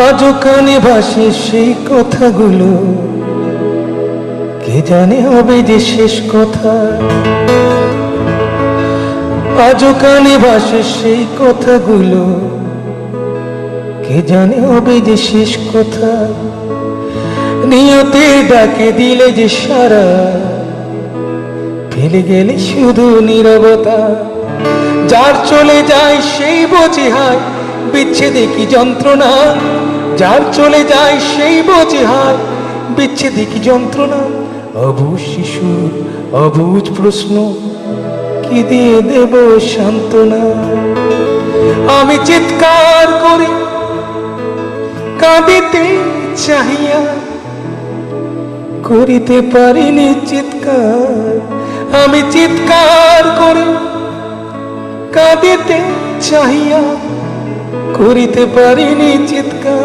আজও কানে ভাসে সেই কথাগুলো, কে জানে হবে যে শেষ কথা। আজও কানে ভাসে সেই কথাগুলো, কে জানে হবে যে শেষ কথা। নিয়তের ডাকে দিলে যে সারা, ফেলে গেলে শুধু নীরবতা। যার চলে যায় সেই বোঝে হায় বিচ্ছেদে কি যন্ত্রণা। যার চলে যায় সেই বোঝে হায় বিচ্ছেদে কি যন্ত্রণা। অবুঝ শিশুর অবুঝ প্রশ্ন, কি দিয়ে দেব সান্ত্বনা। আমি চিৎকার করি কাঁদিতে চাহিয়া, করিতে পারিনি চিৎকার। আমি চিৎকার করি কাঁদিতে চাহিয়া, করিতে পারিনি চিৎকার।